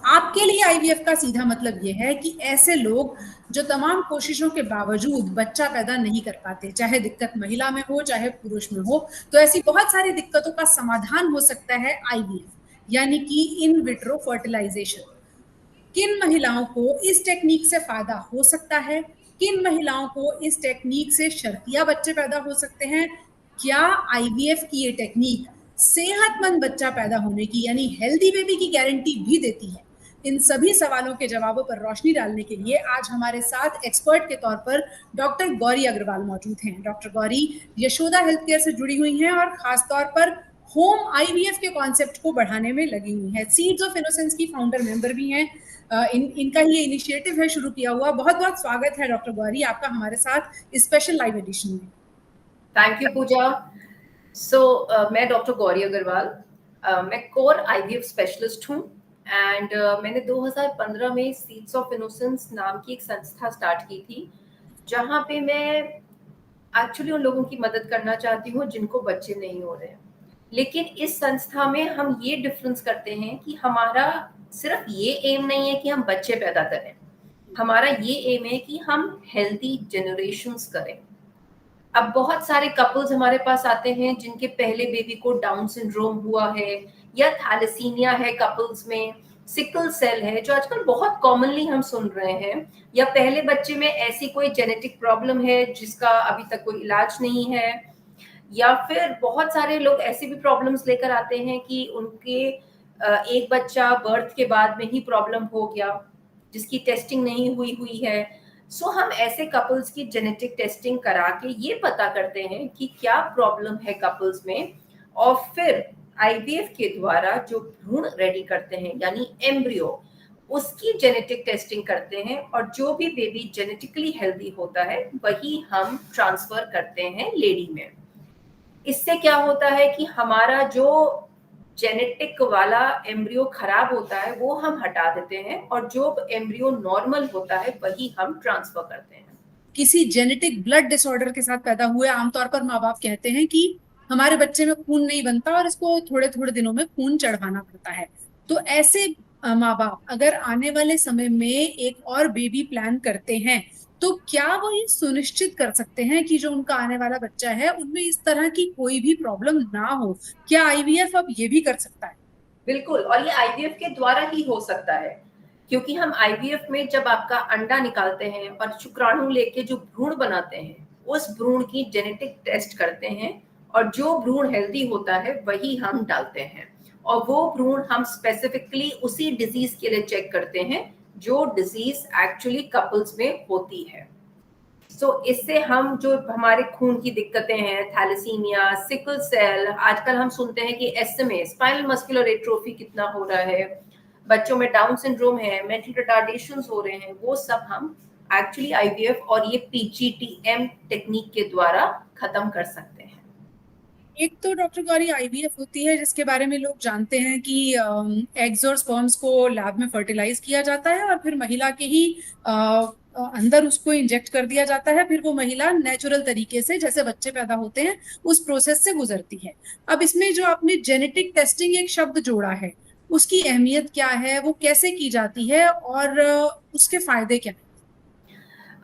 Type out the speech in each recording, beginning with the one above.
आपके लिए आईवीएफ का सीधा मतलब ये है कि ऐसे लोग जो तमाम कोशिशों के बावजूद बच्चा पैदा नहीं कर पाते, चाहे दिक्कत महिला में हो चाहे पुरुष में हो, तो ऐसी बहुत सारी दिक्कतों का समाधान हो सकता है आईवीएफ, यानी कि इन विट्रो फर्टिलाइजेशन। किन महिलाओं को इस टेक्निक से फायदा हो सकता है, किन महिलाओं को इस टेक्निक से शर्तिया बच्चे पैदा हो सकते हैं, क्या आईवीएफ की ये टेक्निक सेहतमंद बच्चा पैदा होने की यानी हेल्दी बेबी की गारंटी भी देती है, इन सभी सवालों के जवाबों पर रोशनी डालने के लिए आज हमारे साथ एक्सपर्ट के तौर पर डॉक्टर गौरी अग्रवाल मौजूद हैं। Doctor Gauri Yashoda health care से जुड़ी हुई हैं और खासतौर पर होम आईवीएफ के कॉन्सेप्ट को बढ़ाने में लगी हुई हैं। सीड्स ऑफ इनोसेंस की फाउंडर मेंबर भी हैं। इनका ये इनिशिएटिव है शुरू किया हुआ। बहुत बहुत स्वागत है डॉक्टर गौरी आपका हमारे साथ स्पेशल लाइव एडिशन में। थैंक यू पूजा। मैं डॉक्टर गौरी अग्रवाल, मैं कोर आईवीएफ स्पेशलिस्ट हूँ एंड मैंने 2015 में सीड्स ऑफ इनोसेंस नाम की एक संस्था स्टार्ट की थी, जहाँ पे मैं एक्चुअली उन लोगों की मदद करना चाहती हूँ जिनको बच्चे नहीं हो रहे हैं। लेकिन इस संस्था में हम ये डिफरेंस करते हैं कि हमारा सिर्फ ये एम नहीं है कि हम बच्चे पैदा करें, हमारा ये एम है कि हम हेल्दी जनरेशंस करें। अब बहुत सारे कपल्स हमारे पास आते हैं जिनके पहले बेबी को डाउन सिंड्रोम हुआ है या थैलेसीमिया है, कपल्स में सिकल सेल है जो आजकल बहुत कॉमनली हम सुन रहे हैं, या पहले बच्चे में ऐसी कोई जेनेटिक प्रॉब्लम है जिसका अभी तक कोई इलाज नहीं है, या फिर बहुत सारे लोग ऐसे भी प्रॉब्लम्स लेकर आते हैं कि उनके एक बच्चा बर्थ के बाद में ही प्रॉब्लम हो गया जिसकी टेस्टिंग नहीं हुई है। सो हम ऐसे कपल्स की जेनेटिक टेस्टिंग करा के ये पता करते हैं कि क्या प्रॉब्लम है कपल्स में, और फिर आईवीएफ के द्वारा जो भ्रूण रेडी करते हैं यानी एम्ब्रियो, उसकी जेनेटिक टेस्टिंग करते हैं और जो भी बेबी जेनेटिकली हेल्दी होता है वही हम ट्रांसफर करते हैं लेडी में। इससे क्या होता है कि हमारा जो जेनेटिक वाला एम्ब्रियो खराब होता है वो हम हटा देते हैं और जो एम्ब्रियो नॉर्मल होता है वही हम ट्रांसफर करते हैं। किसी जेनेटिक ब्लड डिसऑर्डर के साथ पैदा हुए आमतौर पर माँ बाप कहते हैं कि हमारे बच्चे में खून नहीं बनता और इसको थोड़े थोड़े दिनों में खून चढ़वाना पड़ता है। तो ऐसे माँ बाप अगर आने वाले समय में एक और बेबी प्लान करते हैं तो क्या वो ये सुनिश्चित कर सकते हैं कि जो उनका आने वाला बच्चा है उनमें इस तरह की कोई भी प्रॉब्लम ना हो? क्या आईवीएफ अब ये भी कर सकता है? बिल्कुल, और ये आईवीएफ के द्वारा ही हो सकता है, क्योंकि हम आईवीएफ में जब आपका अंडा निकालते हैं और शुक्राणु लेके जो भ्रूण बनाते हैं उस भ्रूण की जेनेटिक टेस्ट करते हैं और जो भ्रूण हेल्दी होता है वही हम डालते हैं, और वो भ्रूण हम स्पेसिफिकली उसी डिजीज के लिए चेक करते हैं जो डिजीज एक्चुअली कपल्स में होती है। इससे हम जो हमारे खून की दिक्कतें हैं, थैलेसीमिया, सिकल सेल, आजकल हम सुनते हैं कि एसएमए स्पाइनल मस्कुलर एट्रोफी कितना हो रहा है, बच्चों में डाउन सिंड्रोम है, मेंटल रिटार्डेशंस हो रहे हैं, वो सब हम एक्चुअली आईवीएफ और ये पीजीटीएम टेक्निक के द्वारा खत्म कर सकते हैं। एक तो डॉक्टर गौरी आईवीएफ होती है जिसके बारे में लोग जानते हैं कि एग्स और स्पर्म्स को लैब में फर्टिलाइज किया जाता है और फिर महिला के ही अंदर उसको इंजेक्ट कर दिया जाता है, फिर वो महिला नेचुरल तरीके से जैसे बच्चे पैदा होते हैं उस प्रोसेस से गुजरती है। अब इसमें जो आपने जेनेटिक टेस्टिंग एक शब्द जोड़ा है, उसकी अहमियत क्या है, वो कैसे की जाती है और उसके फायदे क्या है?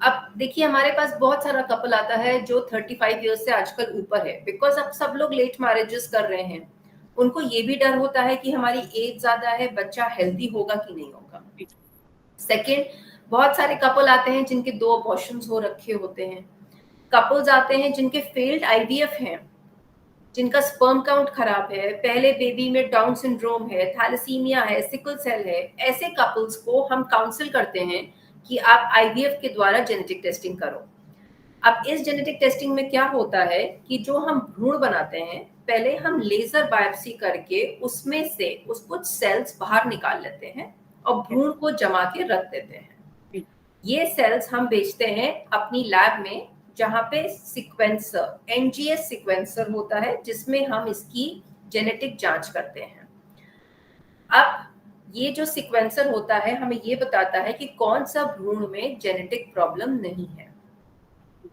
अब देखिए, हमारे पास बहुत सारा कपल आता है जो 35 इयर्स से आजकल ऊपर है, बिकॉज अब सब लोग लेट मैरिजेस कर रहे हैं। उनको ये भी डर होता है कि हमारी एज ज्यादा है, बच्चा हेल्दी होगा कि नहीं होगा। सेकेंड, बहुत सारे कपल आते हैं जिनके 2 अबॉर्शंस हो रखे होते हैं। कपल्स आते हैं जिनके फेल्ड आईवीएफ हैं, जिनका स्पर्म काउंट खराब है, पहले बेबी में डाउन सिंड्रोम है, थैलेसीमिया है, सिकल सेल है। ऐसे कपल्स को हम काउंसिल करते हैं कि आप आईवीएफ के द्वारा जेनेटिक टेस्टिंग करो। अब इस जेनेटिक टेस्टिंग में क्या होता है कि जो हम भ्रूण बनाते हैं, पहले हम लेजर बायोप्सी करके उसमें से कुछ सेल्स बाहर निकाल लेते हैं और भ्रूण को जमा के रख देते हैं। ये सेल्स हम बेचते हैं अपनी लैब में, जहां पे सीक्वेंसर, एनजीएस सीक्वेंसर होता है जिसमें हम इसकी जेनेटिक जांच करते हैं। अब ये जो सीक्वेंसर होता है हमें ये बताता है कि कौन सा भ्रूण में जेनेटिक प्रॉब्लम नहीं है।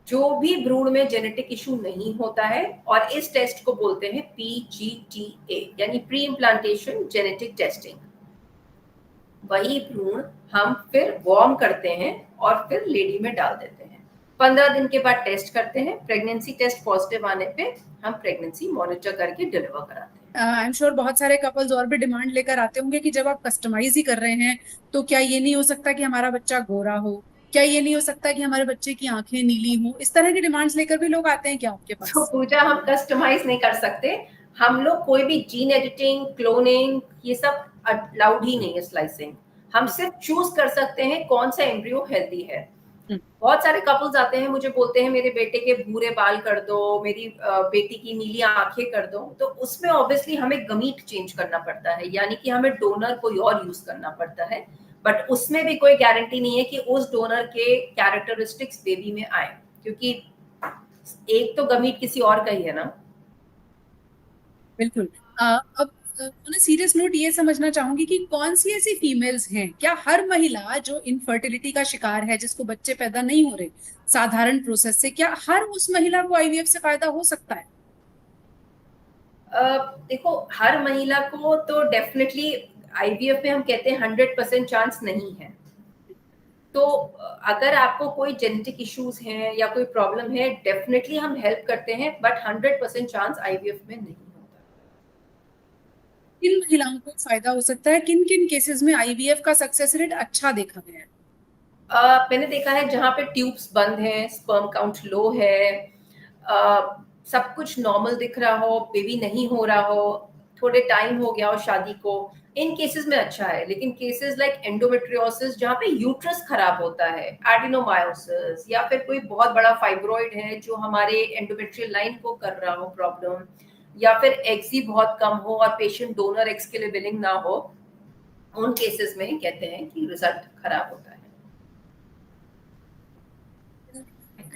जो भी भ्रूण में जेनेटिक इशू नहीं होता है, और इस टेस्ट को बोलते हैं पीजीटीए यानी प्री इम्प्लांटेशन जेनेटिक टेस्टिंग। वही भ्रूण हम फिर वार्म करते हैं और फिर लेडी में डाल देते हैं। 15 दिन के बाद टेस्ट करते हैं, प्रेगनेंसी टेस्ट पॉजिटिव आने पे हम प्रेगनेंसी मॉनिटर करके डिलीवर कराते हैं। आई एम श्योर बहुत सारे कपल्स और भी डिमांड लेकर आते होंगे कि जब आप कस्टमाइज ही कर रहे हैं तो क्या ये नहीं हो सकता कि हमारा बच्चा गोरा हो, क्या ये नहीं हो सकता कि हमारे बच्चे की आंखें नीली हो, इस तरह की डिमांड्स लेकर भी लोग आते हैं क्या आपके तो पास? पूजा हम कस्टमाइज नहीं कर सकते, हम लोग कोई भी जीन एडिटिंग, क्लोनिंग ये सब अलाउड ही नहीं है, स्लाइसिंग। हम सिर्फ चूज कर सकते हैं कौन सा एम्ब्रियो हेल्दी है। बहुत सारे कपल्स आते हैं, मुझे बोलते हैं मेरे बेटे के भूरे बाल कर दो, मेरी बेटी की नीली आंखें कर दो, तो उसमें ऑब्वियसली हमें गमीट चेंज करना पड़ता है, यानी कि हमें डोनर कोई और यूज करना पड़ता है, बट उसमें भी कोई गारंटी नहीं है कि उस डोनर के कैरेक्टरिस्टिक्स बेबी में आए, क्योंकि एक तो गमीट किसी और का ही है ना। बिल्कुल। अब ऑन सीरियस नोट ये समझना चाहूंगी कि कौन सी ऐसी फीमेल्स हैं, क्या हर महिला जो इनफर्टिलिटी का शिकार है, जिसको बच्चे पैदा नहीं हो रहे साधारण प्रोसेस से, क्या हर उस महिला को आईवीएफ से फायदा हो सकता है? देखो, हर महिला को तो डेफिनेटली आईवीएफ में हम कहते हैं 100% चांस नहीं है। तो अगर आपको कोई जेनेटिक इश्यूज हैं या कोई प्रॉब्लम है, डेफिनेटली हम हेल्प करते हैं, बट 100% चांस आईवीएफ में नहीं होता। किन महिलाओं को फायदा हो सकता है, किन किन केसेस में आईवीएफ का सक्सेस रेट अच्छा देखा गया है? मैंने देखा है जहाँ पे ट्यूब्स बंद हैं, स्पर्म काउंट लो है, सब कुछ नॉर्मल दिख रहा हो, बेबी नहीं हो रहा हो, थोड़े टाइम हो गया हो शादी को, इन केसेस में अच्छा है। लेकिन केसेस लाइक एंडोमेट्रियोसिस, जहाँ पे यूट्रस खराब होता है, एडिनोमायोसिस, या फिर कोई बहुत बड़ा फाइब्रॉइड है जो हमारे एंडोमेट्रियल लाइन को कर रहा हो प्रॉब्लम, या फिर एग्स ही बहुत कम हो और पेशेंट डोनर एग्स के लिए विलिंग ना हो, उन केसेस में कहते हैं कि रिजल्ट खराब होता है।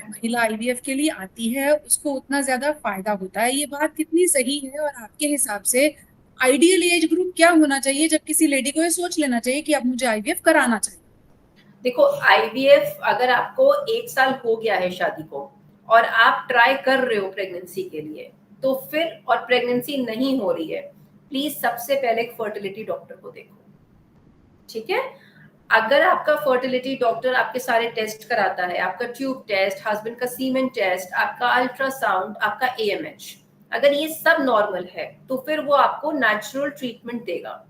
महिला आईवीएफ के लिए आती है उसको उतना ज्यादा फायदा होता है, ये बात कितनी सही है? और आपके हिसाब से आइडियल एज ग्रुप क्या होना चाहिए जब किसी लेडी को ये सोच लेना चाहिए कि अब मुझे आईवीएफ कराना चाहिए? देखो, आईवीएफ अगर आपको 1 साल हो गया है शादी को और आप ट्राई कर रहे हो प्रेगनेंसी के लिए, तो फिर और प्रेगनेंसी नहीं हो रही है, प्लीज सबसे पहले एक फर्टिलिटी डॉक्टर को देखो, ठीक है? अगर आपका फर्टिलिटी डॉक्टर आपके सारे टेस्ट कराता है, आपका ट्यूब टेस्ट, हस्बैंड का सीमेन टेस्ट, आपका अल्ट्रासाउंड, आपका एएमएच, अगर ये सब नॉर्मल है, तो फिर वो आपको नेचुरल ट्रीटमेंट देगा।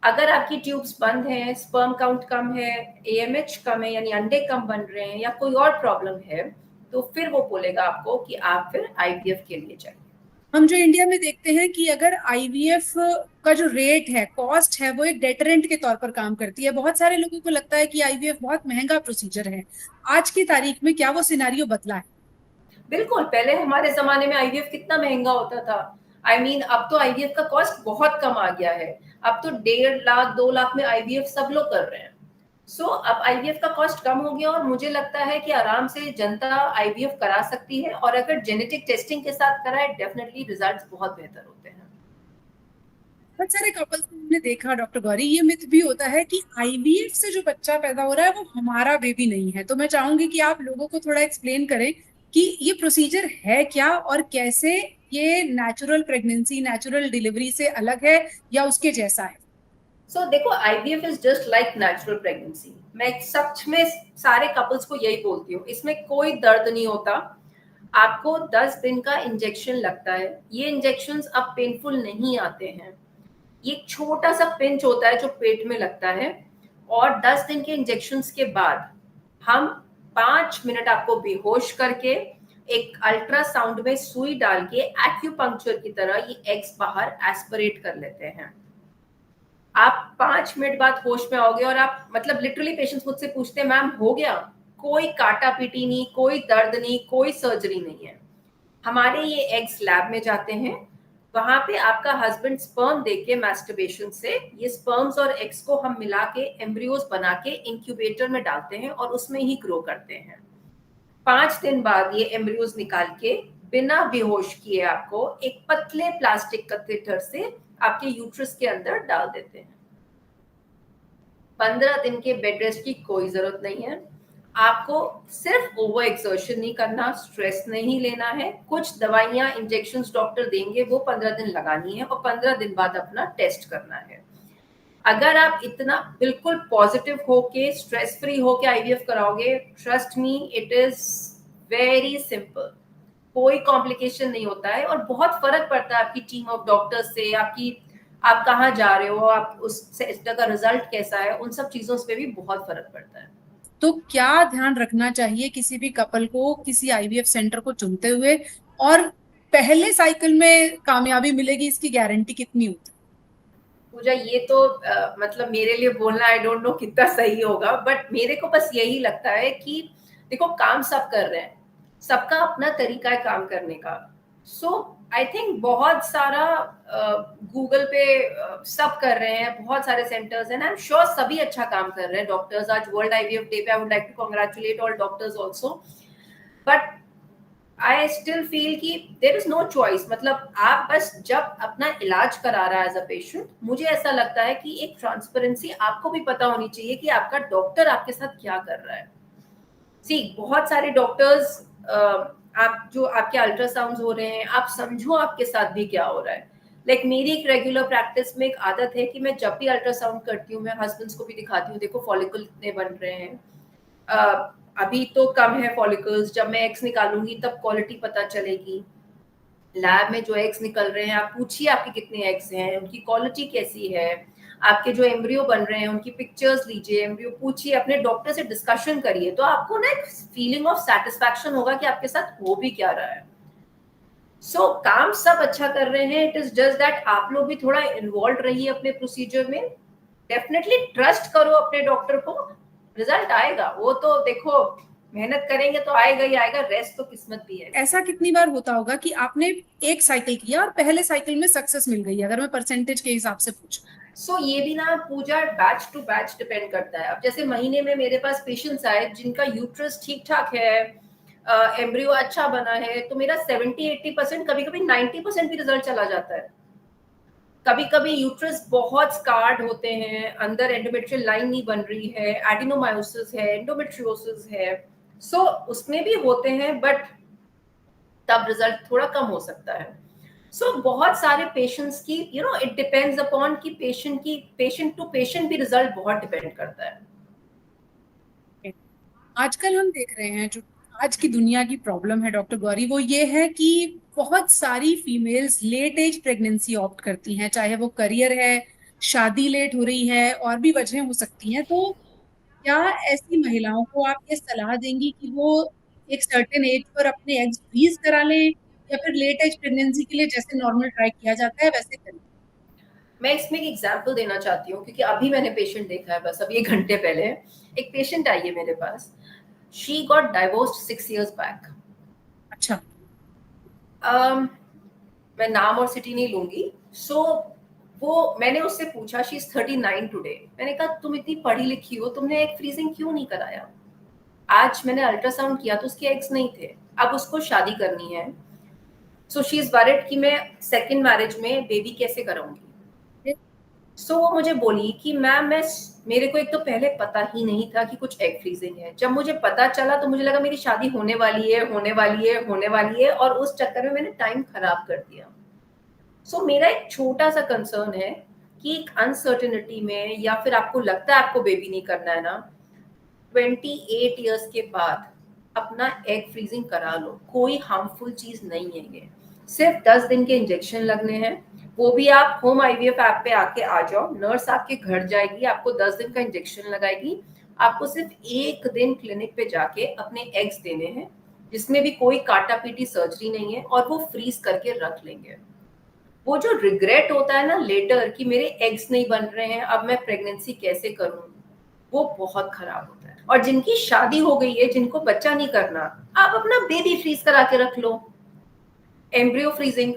अगर आपकी ट्यूब्स बंद हैं, स्पर्म काउंट कम है, एएमएच कम है, यानी अंडे कम बन रहे हैं, या कोई और प्रॉब्लम है, तो फिर वो बोलेगा आपको कि आप फिर आईवीएफ के लिए जाइए। हम जो इंडिया में देखते हैं कि अगर आईवीएफ का जो रेट है, कॉस्ट है, वो एक डेटरेंट के तौर पर काम करती है। बहुत सारे लोगों को लगता है कि आईवीएफ बहुत महंगा प्रोसीजर है। आज की तारीख में क्या वो सिनेरियो बदला है? बिल्कुल, पहले हमारे जमाने में आईवीएफ कितना महंगा होता था। आई मीन अब तो आईवीएफ का कॉस्ट बहुत कम आ गया है। अब तो 1.5 लाख 2 लाख में आईवीएफ सब लोग कर रहे हैं। सो अब आईवीएफ का कॉस्ट कम हो गया और मुझे लगता है कि आराम से जनता आईवीएफ करा सकती है, और अगर जेनेटिक टेस्टिंग के साथ कराए, डेफिनेटली रिजल्ट्स बहुत बेहतर होते हैं। बहुत सारे कपल्स को हमने देखा डॉक्टर गौरी, ये मिथ भी होता है कि आईवीएफ से जो बच्चा पैदा हो रहा है वो हमारा बेबी नहीं है। तो मैं चाहूंगी कि आप लोगों को थोड़ा एक्सप्लेन करें कि ये प्रोसीजर है क्या और कैसे ये नेचुरल प्रेगनेंसी, नेचुरल डिलीवरी से अलग है या उसके जैसा है? सो देखो, IVF is just like natural pregnancy. मैं सच में सारे कपल्स को यही बोलती हूँ, इसमें कोई दर्द नहीं होता। आपको 10 दिन का इंजेक्शन लगता है। ये इंजेक्शंस अब पेनफुल नहीं आते हैं। ये एक छोटा सा पिंच होता है जो पेट में लगता है, और 10 दिन के इंजेक्शंस के बाद हम 5 मिनट आपको बेहोश करके एक अल्ट्रासाउंड में सुई डाल के एक्यूपंक्चर की तरह ये एग्स बाहर एस्पिरेट कर लेते हैं। आप 5 मिनट बाद होश में आओगे, और आप मतलब लिटरली पेशेंट्स मुझसे पूछते हैं, मैम हो गया? कोई काटा पीटी नहीं, कोई दर्द नहीं, कोई सर्जरी नहीं है। हमारे ये एग्स लैब में जाते हैं, वहां पे आपका हस्बैंड स्पर्म देके मैस्टरबेशन से ये स्पर्म्स और एग्स को हम मिला के एम्ब्रियोज बना के इंक्यूबेटर में डालते हैं और उसमें ही ग्रो करते हैं। 5 दिन बाद ये एम्ब्रियोज निकाल के बिना बेहोश किए आपको एक पतले प्लास्टिक कैथेटर से आपके यूट्रस के अंदर डाल देते हैं। 15 दिन के बेड रेस्ट की कोई जरूरत नहीं है। आपको सिर्फ ओवर एक्सर्शन नहीं करना, स्ट्रेस नहीं लेना है। कुछ दवाइयां, इंजेक्शंस डॉक्टर देंगे, वो 15 दिन लगानी है और 15 दिन बाद अपना टेस्ट करना है। अगर आप इतना बिल्कुल पॉजिटिव होके स्ट्रेस फ्री होके आईवीएफ कराओगे, trust me it is very simple, कोई कॉम्प्लिकेशन नहीं होता है और बहुत फर्क पड़ता है आपकी टीम ऑफ डॉक्टर्स से, आपकी आप कहाँ जा रहे हो, आप उस सेक्टर का रिजल्ट कैसा है, उन सब चीजों पे भी बहुत फर्क पड़ता है। तो क्या ध्यान रखना चाहिए किसी भी कपल को किसी आईवीएफ सेंटर को चुनते हुए, और पहले साइकिल में कामयाबी मिलेगी इसकी गारंटी कितनी होती है? पूजा ये तो मतलब मेरे लिए बोलना आई डोंट नो कितना सही होगा, बट मेरे को बस यही लगता है कि देखो काम सब कर रहे हैं, सबका अपना तरीका है काम करने का। सो आई थिंक बहुत सारा गूगल पे सब कर रहे हैं, बहुत सारे centres and I am sure सभी अच्छा काम कर रहे हैं डॉक्टर्स। आज वर्ल्ड आईवीएफ डे पे I would like to congratulate all doctors also, but I still feel कि देर इज नो चॉइस। मतलब आप बस जब अपना इलाज करा रहा है एज अ पेशेंट, मुझे ऐसा लगता है कि एक ट्रांसपेरेंसी आपको भी पता होनी चाहिए कि आपका डॉक्टर आपके साथ क्या कर रहा है। सी बहुत सारे डॉक्टर्स, आप जो आपके अल्ट्रासाउंड हो रहे हैं, आप समझो आपके साथ भी क्या हो रहा है। लाइक मेरी एक रेगुलर प्रैक्टिस में एक आदत है कि मैं जब भी अल्ट्रासाउंड करती हूँ, मैं हस्बैंड्स को भी दिखाती हूँ, देखो फॉलिकल इतने बन रहे हैं, अभी तो कम है फॉलिकल्स, जब मैं एग्स निकालूंगी तब क्वालिटी पता चलेगी। लैब में जो एग्स निकल रहे हैं, आप पूछिए आपके कितने एग्स हैं, उनकी क्वालिटी कैसी है। आपके जो एम्ब्रियो बन रहे हैं उनकी पिक्चर्स लीजिए, एम्ब्रियो पूछिए, अपने डॉक्टर से डिस्कशन करिए, तो आपको ना एक फीलिंग ऑफ सेटिस्फैक्शन होगा कि आपके साथ हो भी क्या रहा है। सो काम सब अच्छा कर रहे हैं, इट इज जस्ट दैट आप लोग भी थोड़ा इन्वॉल्व रहिए अपने प्रोसीजर में। डेफिनेटली ट्रस्ट करो अपने डॉक्टर को, रिजल्ट आएगा, वो तो देखो मेहनत करेंगे तो आएगा ही आएगा, रेस्ट तो किस्मत भी है। ऐसा कितनी बार होता होगा कि आपने एक साइकिल किया और पहले साइकिल में सक्सेस मिल गई, अगर मैं परसेंटेज के हिसाब से पूछूं? सो ये भी ना पूजा बैच टू बैच डिपेंड करता है। अब जैसे महीने में मेरे पास पेशेंट्स आए जिनका यूट्रस ठीक ठाक है, एम्ब्रियो अच्छा बना है, तो मेरा 70-80%, कभी कभी 90% भी रिजल्ट चला जाता है। कभी कभी यूट्रस बहुत स्कार्ड होते हैं, अंदर एंडोमेट्रियल लाइन नहीं बन रही है, एडिनोमायोसिस है, एंडोमेट्रियोसिस है, सो उसमें भी होते हैं, बट तब रिजल्ट थोड़ा कम हो सकता है। सो बहुत सारे पेशेंट्स की इट डिपेंड्स अपॉन कि पेशेंट टू पेशेंट भी रिजल्ट बहुत डिपेंड करता है। आजकल हम देख रहे हैं जो आज की दुनिया की प्रॉब्लम है डॉक्टर गौरी, वो ये है कि बहुत सारी females late age pregnancy opt करती हैं, चाहे वो करियर है, शादी लेट हो रही है, और भी वजह हो सकती हैं। तो क्या ऐसी महिलाओं को आप ये सलाह देंगी कि वो एक सर्टेन एज पर अपने एग्स फ्रीज करा लें, या फिर लेट एज प्रेगनेंसी के लिए जैसे नॉर्मल ट्राई किया जाता है वैसे करें? मैं इसमें एक एग्जांपल देना चाहती हूँ क्योंकि अभी मैंने पेशेंट देखा है, बस अभी 1 घंटे पहले एक पेशेंट आई है मेरे पास। She got divorced 6 years back. अच्छा। मैं नाम और सिटी नहीं लूंगी। सो वो मैंने उससे पूछा, शी इज 39 टुडे। मैंने कहा तुम इतनी पढ़ी लिखी हो, तुमने एक फ्रीजिंग क्यों नहीं कराया? आज मैंने अल्ट्रासाउंड किया तो उसके एग्स नहीं थे, अब उसको शादी करनी है। सो शी इज वरिड कि मैं सेकंड मैरिज में बेबी कैसे कराऊंगी। सो वो मुझे बोली कि मैम मैं मेरे को एक तो पहले पता ही नहीं था कि कुछ एग फ्रीजिंग है। जब मुझे पता चला तो मुझे लगा मेरी शादी होने वाली है, होने वाली है, होने वाली है, और उस चक्कर में मैंने टाइम खराब कर दिया। सो मेरा एक छोटा सा कंसर्न है कि एक अनसर्टेनिटी में, या फिर आपको लगता है आपको बेबी नहीं करना है ना, 28 ईयर्स के बाद अपना एग फ्रीजिंग करा लो, कोई हार्मफुल चीज नहीं है ये। सिर्फ 10 दिन के इंजेक्शन लगने हैं, वो भी आप होम आईवीएफ ऐप पे आके आ जाओ, नर्स आपके घर जाएगी, आपको 10 दिन का इंजेक्शन लगाएगी। आपको सिर्फ 1 दिन क्लिनिक पे जाके अपने एग्स देने हैं, जिसमें भी कोई काटा पीटी सर्जरी नहीं है, और वो फ्रीज करके रख लेंगे। वो जो रिग्रेट होता है ना लेटर कि मेरे एग्स नहीं बन रहे हैं, अब मैं प्रेगनेंसी कैसे करूं, वो बहुत खराब होता है। और जिनकी शादी हो गई है, जिनको बच्चा नहीं करना, आप अपना बेबी फ्रीज करा के रख लो, एम्ब्रियो फ्रीजिंग।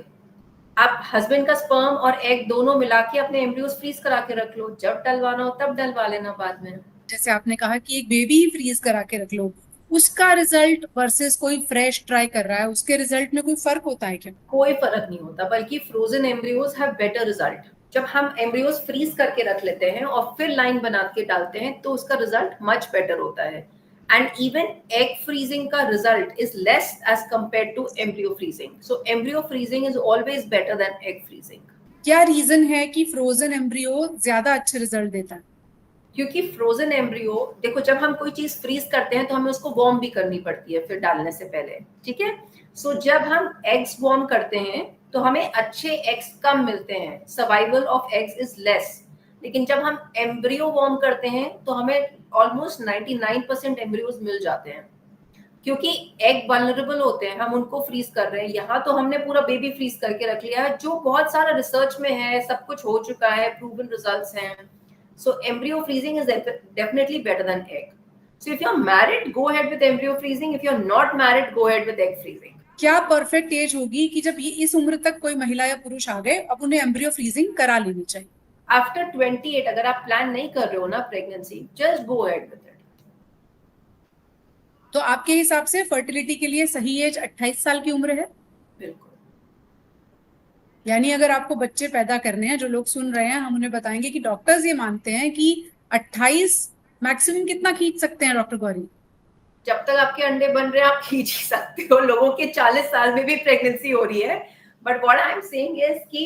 आप हस्बैंड का स्पर्म और एग दोनों मिला के अपने एम्ब्रियोस फ्रीज करा के रख लो, जब डलवाना हो तब डलवा लेना बाद में। जैसे आपने कहा कि एक बेबी ही फ्रीज करा के रख लो, उसका रिजल्ट वर्सेस कोई फ्रेश ट्राई कर रहा है, उसके रिजल्ट में कोई फर्क होता है क्या? कोई फर्क नहीं होता, बल्कि frozen embryos have better result. जब हम एम्ब्रियोज फ्रीज करके रख लेते हैं और फिर लाइन बना के डालते हैं तो उसका रिजल्ट मच बेटर होता है। एंड इवन एग फ्रीजिंग का result is less as compare to embryo freezing. So embryo freezing is always better than egg freezing. क्या रीजन है कि फ्रोजन एम्ब्रियो ज्यादा अच्छे रिजल्ट देता है? क्योंकि फ्रोजन एम्ब्रियो, देखो जब हम कोई चीज फ्रीज करते हैं तो हमें उसको वार्म भी करनी पड़ती है फिर डालने से पहले, ठीक है। सो जब हम एग्स वार्म करते हैं तो हमें अच्छे एग्स कम मिलते हैं, survival of eggs is less. लेकिन जब हम एम्ब्रियो वार्म करते हैं तो हमें ऑलमोस्ट 99% एम्ब्रियोज मिल जाते हैं, क्योंकि एग वल्नरेबल होते हैं, हम उनको फ्रीज कर रहे हैं। यहाँ तो हमने पूरा बेबी फ्रीज करके रख लिया है, जो बहुत सारा रिसर्च में है, सब कुछ हो चुका है, प्रूवन रिजल्ट्स हैं। So embryo freezing is definitely better than egg. So if you're married, go ahead with embryo freezing. If you're not married, go ahead with egg freezing. क्या परफेक्ट एज होगी कि जब ये इस उम्र तक कोई महिला या पुरुष आ गए अब उन्हें एम्ब्रियो फ्रीजिंग करा लेनी चाहिए? After 28, अगर आप प्लान नहीं कर रहे हो ना pregnancy, just go ahead with it. तो आपके हिसाब से फर्टिलिटी के लिए सही एज 28 साल की उम्र है? बिल्कुल। यानी अगर आपको बच्चे पैदा करने हैं, जो लोग सुन रहे हैं हम उन्हें बताएंगे कि डॉक्टर्स ये मानते हैं कि 28 मैक्सिमम कितना खींच सकते हैं डॉक्टर गौरी? जब तक आपके अंडे बन रहे हैं आप खींच ही सकते हो, लोगों के 40 साल में भी प्रेगनेंसी हो रही है। But what I am saying is कि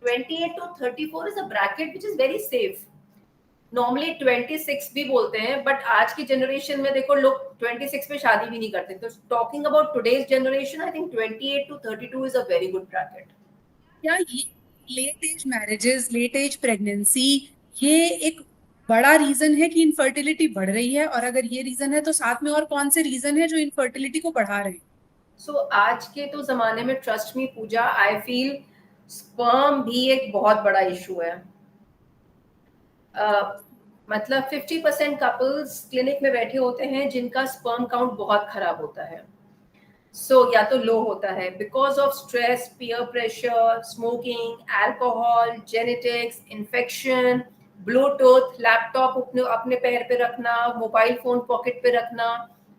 28 to 34 is a bracket which is very safe. Normally 26 भी बोलते हैं, बट आज की जनरेशन में देखो लोग 26 में शादी भी नहीं करते। तो talking about today's generation, I think 28 to 32 is a very good bracket. क्या ये late age marriages, late age pregnancy, ये एक बड़ा रीजन है कि इनफर्टिलिटी बढ़ रही है? और अगर ये रीजन है तो साथ में और कौन से रीजन है जो इनफर्टिलिटी को बढ़ा रहे हैं? सो आज के तो जमाने में trust me Pooja, I feel sperm भी एक बहुत बड़ा इशू है। मतलब 50% कपल्स क्लिनिक में बैठे होते हैं जिनका स्पर्म काउंट बहुत खराब होता है। या तो लो होता है because of stress, peer pressure, smoking, alcohol, genetics, infection, Bluetooth, laptop अपने अपने पैर पे रखना, मोबाइल फोन पॉकेट पे रखना।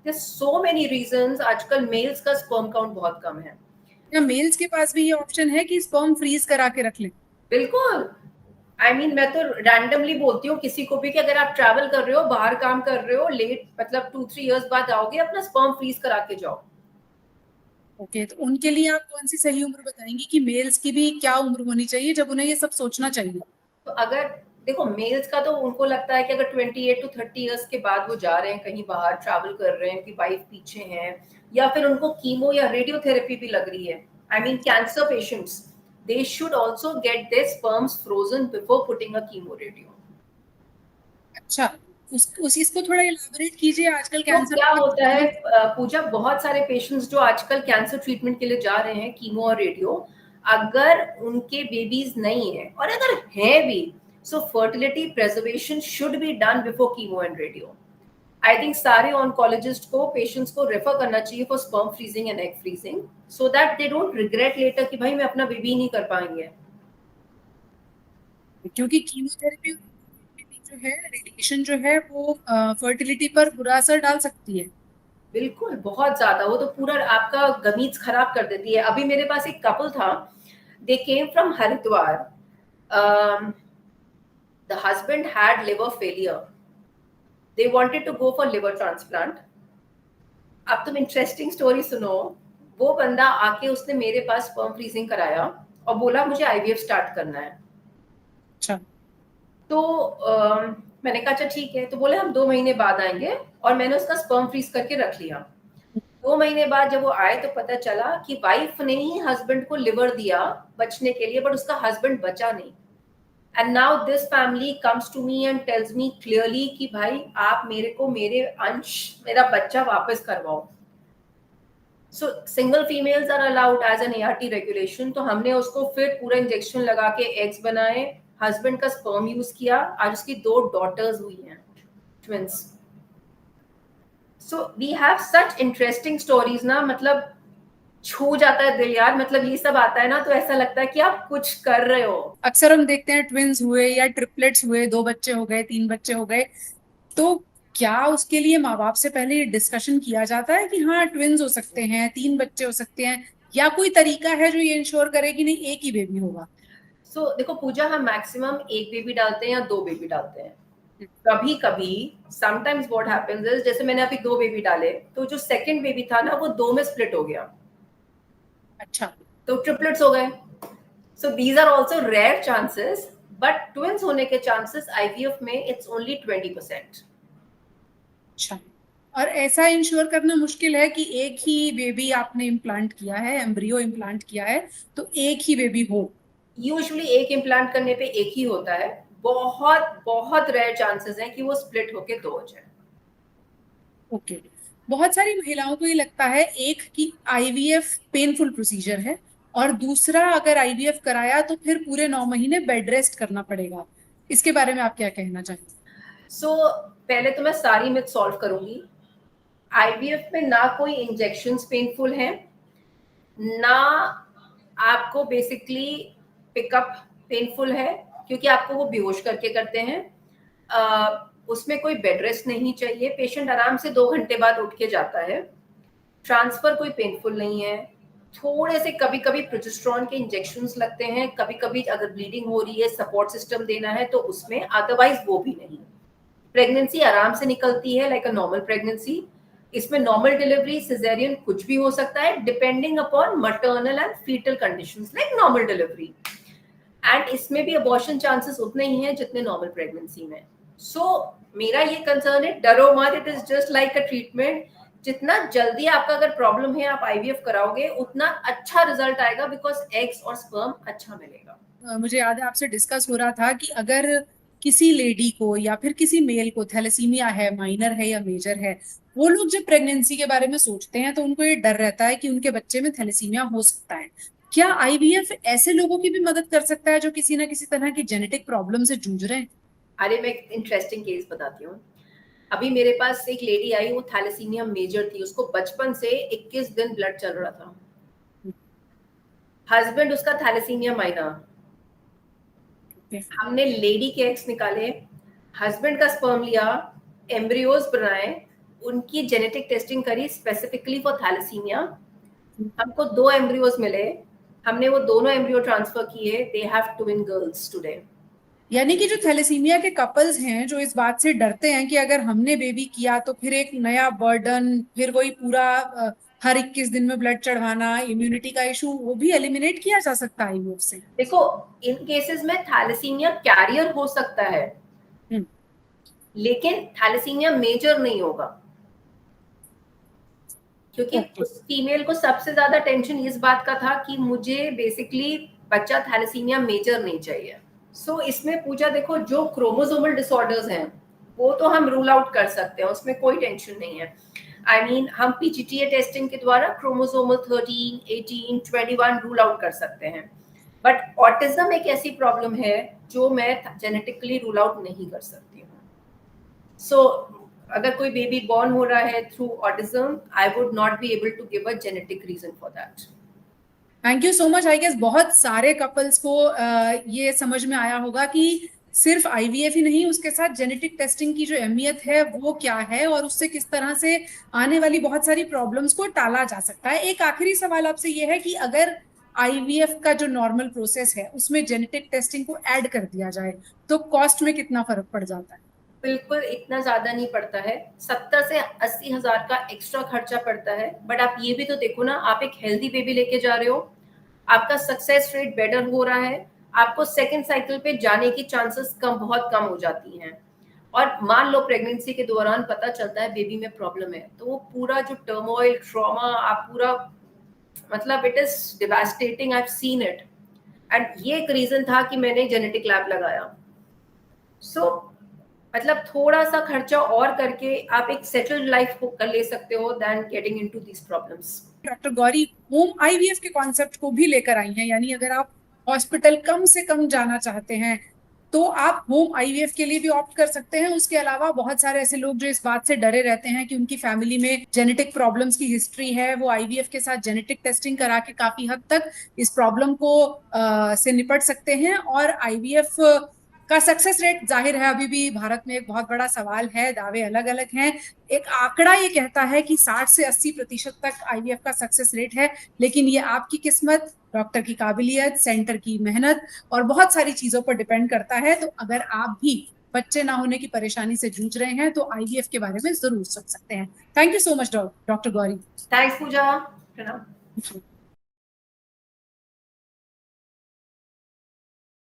So many reasons. आजकल मेल्स का स्पर्म काउंट बहुत कम है। क्या मेल्स के पास भी ये ऑप्शन है कि स्पर्म फ्रीज करा के रख लें? बिल्कुल। मैं तो रैंडमली बोलती हूँ किसी को भी कि अगर आप ट्रैवल कर रहे हो, बाहर काम कर रहे हो, लेट मतलब 2-3 इयर्स बाद आओगे, अपना स्पर्म फ्रीज करा के जाओ। ओके, तो उनके लिए आप कौन सी सही उम्र बताएंगी कि मेल्स की भी क्या उम्र होनी चाहिए जब उन्हें ये सब सोचना चाहिए? तो अगर देखो मेल्स का तो उनको लगता है कि अगर 28 to 30 इयर्स के बाद वो जा रहे हैं कहीं बाहर, ट्रैवल कर रहे हैं, उनकी वाइफ पीछे है, या फिर उनको कीमो या रेडियोथेरेपी भी लग रही है, cancer patients, they should also get their sperms frozen before putting a chemo radio. अच्छा, उस इसको थोड़ा इलाबोरेट कीजिए। आजकल तो कैंसर क्या बहुत होता है पूजा, बहुत सारे पेशेंट्स जो आजकल कैंसर ट्रीटमेंट के लिए जा रहे हैं, कीमो और रेडियो, अगर उनके बेबीज नहीं है और अगर है भी, so fertility preservation should be done before chemo and radio. I think सारे ऑन्कोलॉजिस्ट को पेशेंट्स को रेफर करना चाहिए for sperm freezing and egg freezing, so that they don't regret later कि भाई मैं अपना बेबी नहीं कर पाएंगे। क्योंकि कीमोथेरेपी जो है, रेडिएशन जो है, वो फर्टिलिटी पर बुरा असर डाल सकती है। बिल्कुल, बहुत ज्यादा। वो तो पूरा आपका गमीज खराब कर देती है। अभी मेरे पास एक कपल था, they came from Haridwar. The husband had liver failure. They wanted to go for liver transplant. अब तुम इंटरेस्टिंग स्टोरी सुनो। वो बंदा आके उसने मेरे पास स्पर्म फ्रीजिंग कराया और बोला मुझे आईवीएफ स्टार्ट करना है। अच्छा। तो मैंने कहा अच्छा ठीक है। तो बोले हम 2 महीने बाद आएंगे, और मैंने उसका स्पर्म फ्रीज करके रख लिया। 2 महीने बाद जब वो आए तो पता चला कि वाइफ ने ही हस्बैंड को लिवर दिया बचने के लिए, बट उसका हस्बैंड बचा नहीं। And now this family comes to me and tells me clearly कि भाई आप मेरे को मेरे अंश, मेरा बच्चा वापस करवाओ। So single females are allowed as an ART regulation. तो हमने उसको फिर पूरा इंजेक्शन लगा के एग्स बनाए, हस्बैंड का स्पर्म यूज किया, आज उसकी 2 डॉटर्स हुई हैं, twins. So we have such interesting stories ना, मतलब छू जाता है दिल यार। मतलब ये सब आता है ना तो ऐसा लगता है कि आप कुछ कर रहे हो। अक्सर हम देखते हैं ट्विंस हुए या ट्रिपलेट्स हुए, 2 बच्चे हो गए, 3 बच्चे हो गए, तो क्या उसके लिए माँ बाप से पहले डिस्कशन किया जाता है कि हाँ ट्विंस हो सकते हैं, 3 बच्चे हो सकते हैं, या कोई तरीका है जो ये इंश्योर करे कि नहीं एक ही बेबी होगा? देखो पूजा, हम मैक्सिमम 1 बेबी डालते हैं या 2 बेबी डालते हैं। कभी कभी समटाइम्स व्हाट हैपेंस इज, जैसे मैंने अभी 2 बेबी डाले, तो जो सेकंड बेबी था ना वो 2 में स्प्लिट हो गया, अच्छा। तो ट्रिपलेट्स हो गए। So these are also rare chances, but twins होने के chances IVF में it's only 20%. अच्छा, और ऐसा इंश्योर करना मुश्किल है कि एक ही बेबी आपने इम्प्लांट किया है, एम्ब्रियो इम्प्लांट किया है, तो एक ही बेबी हो? यूजुअली एक इम्प्लांट करने पे एक ही होता है, बहुत बहुत रेयर चांसेस हैं कि वो स्प्लिट होके दो हो जाए। ओके, बहुत सारी महिलाओं को ये लगता है एक कि आईवीएफ पेनफुल प्रोसीजर है, और दूसरा अगर आईवीएफ कराया तो फिर पूरे 9 महीने बेड रेस्ट करना पड़ेगा। इसके बारे में आप क्या कहना चाहेंगे? पहले तो मैं सारी मिथ सॉल्व करूंगी। आईवीएफ में ना कोई इंजेक्शंस पेनफुल हैं, ना आपको बेसिकली पिकअप पेनफुल है, क्योंकि आपको वो बेहोश करके करते हैं। उसमें कोई बेड रेस्ट नहीं चाहिए, पेशेंट आराम से 2 घंटे बाद उठ के जाता है। ट्रांसफर कोई पेनफुल नहीं है। थोड़े से कभी कभी प्रोजेस्टेरोन के इंजेक्शंस लगते हैं, कभी कभी अगर ब्लीडिंग हो रही है, सपोर्ट सिस्टम देना है तो उसमें, अदरवाइज वो भी नहीं। प्रेगनेंसी आराम से निकलती है लाइक अ नॉर्मल प्रेगनेंसी। इसमें नॉर्मल डिलीवरी, सिजेरियन कुछ भी हो सकता है depending upon maternal and fetal conditions like normal delivery. And इसमें भी अबॉर्शन चांसेस उतने ही हैं जितने नॉर्मल प्रेगनेंसी में। मेरा ये कंसर्न है, डरो मत, it is just like a treatment. जितना जल्दी आपका अगर प्रॉब्लम है आप आईवीएफ कराओगे, उतना अच्छा रिजल्ट आएगा, बिकॉज एग्स और स्पर्म अच्छा मिलेगा। मुझे याद है आपसे डिस्कस हो रहा था कि अगर किसी लेडी को या फिर किसी मेल को थैलेसीमिया है, माइनर है या मेजर है, वो लोग जब प्रेगनेंसी के बारे में सोचते हैं तो उनको ये डर रहता है कि उनके बच्चे में थैलेसीमिया हो सकता है। क्या आईवीएफ ऐसे लोगों की भी मदद कर सकता है जो किसी ना किसी तरह की जेनेटिक प्रॉब्लम से जूझ रहे हैं? अरे मैं एक इंटरेस्टिंग केस बताती हूँ। अभी मेरे पास एक लेडी आई, वो थैलेसीमिया मेजर थी, उसको बचपन से 21 दिन ब्लड चल रहा था। हस्बैंड उसका थैलेसीमिया माइनर। हमने लेडी के एग्स निकाले, हस्बैंड का स्पर्म लिया, एम्ब्रियोज बनाए, उनकी जेनेटिक टेस्टिंग करी स्पेसिफिकली फॉर थैलेसीमिया। हमको 2 एम्ब्रियोज मिले, हमने वो दोनों एम्ब्रियो ट्रांसफर किए, they have twin girls today. यानी कि जो थैलेसीमिया के कपल्स हैं जो इस बात से डरते हैं कि अगर हमने बेबी किया तो फिर एक नया बर्डन, फिर वही पूरा हर 21 दिन में ब्लड चढ़वाना, इम्यूनिटी का इशू, वो भी एलिमिनेट किया जा सकता है आईवीएफ से। देखो, इन केसेस में थैलेसीमिया कैरियर हो सकता है, लेकिन थैलेसीमिया मेजर नहीं होगा, क्योंकि उस फीमेल को सबसे ज्यादा टेंशन इस बात का था कि मुझे बेसिकली बच्चा थैलेसीमिया मेजर नहीं चाहिए। इसमें पूजा देखो, जो क्रोमोसोमल डिसऑर्डर्स हैं वो तो हम रूल आउट कर सकते हैं, उसमें कोई टेंशन नहीं है। I mean, हम पीजीटीए टेस्टिंग के द्वारा क्रोमोसोमल 13, 18, 21 रूल आउट कर सकते हैं, बट ऑटिज्म एक ऐसी प्रॉब्लम है जो मैं जेनेटिकली रूल आउट नहीं कर सकती हूँ। अगर कोई बेबी बॉर्न हो रहा है through autism, I would not be able to give a genetic reason for that. Thank you so much. I guess बहुत सारे कपल्स को ये समझ में आया होगा कि सिर्फ आईवीएफ ही नहीं, उसके साथ जेनेटिक टेस्टिंग की जो अहमियत है वो क्या है, और उससे किस तरह से आने वाली बहुत सारी प्रॉब्लम्स को टाला जा सकता है। एक आखिरी सवाल आपसे ये है कि अगर आईवीएफ का जो नॉर्मल प्रोसेस है उसमें जेनेटिक टेस्टिंग को ऐड कर दिया जाए तो कॉस्ट में कितना फर्क पड़ जाता है? बिल्कुल इतना ज्यादा नहीं पड़ता है, 70 से 80 हजार का एक्स्ट्रा खर्चा पड़ता है। बट आप ये भी तो देखो ना, आप एक हेल्दी बेबी लेके जा रहे हो, आपका सक्सेस रेट बेटर हो रहा है, आपको सेकेंड साइकिल पे जाने की चांसेस बहुत कम हो जाती हैं। और मान लो प्रेगनेंसी के दौरान पता चलता है बेबी में प्रॉब्लम है, तो वो पूरा जो टर्मोइल, ट्रॉमा, आप पूरा, मतलब it is devastating, I have seen it. And ये एक रीजन था कि मैंने जेनेटिक लैब लगाया। मतलब थोड़ा सा खर्चा और करके आप एक सेटल्ड लाइफ को कर ले सकते हो than getting into these problems. Doctor Gauri home IVF के कॉन्सेप्ट को भी लेकर आई हैं, यानी अगर आप हॉस्पिटल कम से कम जाना चाहते हैं तो आप होम आईवीएफ के लिए भी ऑप्ट कर सकते हैं। उसके अलावा बहुत सारे ऐसे लोग जो इस बात से डरे रहते हैं कि उनकी फैमिली में जेनेटिक प्रॉब्लम्स की हिस्ट्री है, वो आईवीएफ के साथ जेनेटिक टेस्टिंग करा के काफी हद तक इस प्रॉब्लम को से निपट सकते हैं। और आईवीएफ का सक्सेस रेट जाहिर है अभी भी भारत में एक बहुत बड़ा सवाल है, दावे अलग अलग हैं। एक आंकड़ा ये कहता है कि 60 से 80% तक आईवीएफ का सक्सेस रेट है, लेकिन ये आपकी किस्मत, डॉक्टर की काबिलियत, सेंटर की मेहनत और बहुत सारी चीजों पर डिपेंड करता है। तो अगर आप भी बच्चे ना होने की परेशानी से जूझ रहे हैं तो आईवीएफ के बारे में जरूर सोच सकते हैं। Thank you so much doctor Gauri. Thanks Pooja, प्रणाम।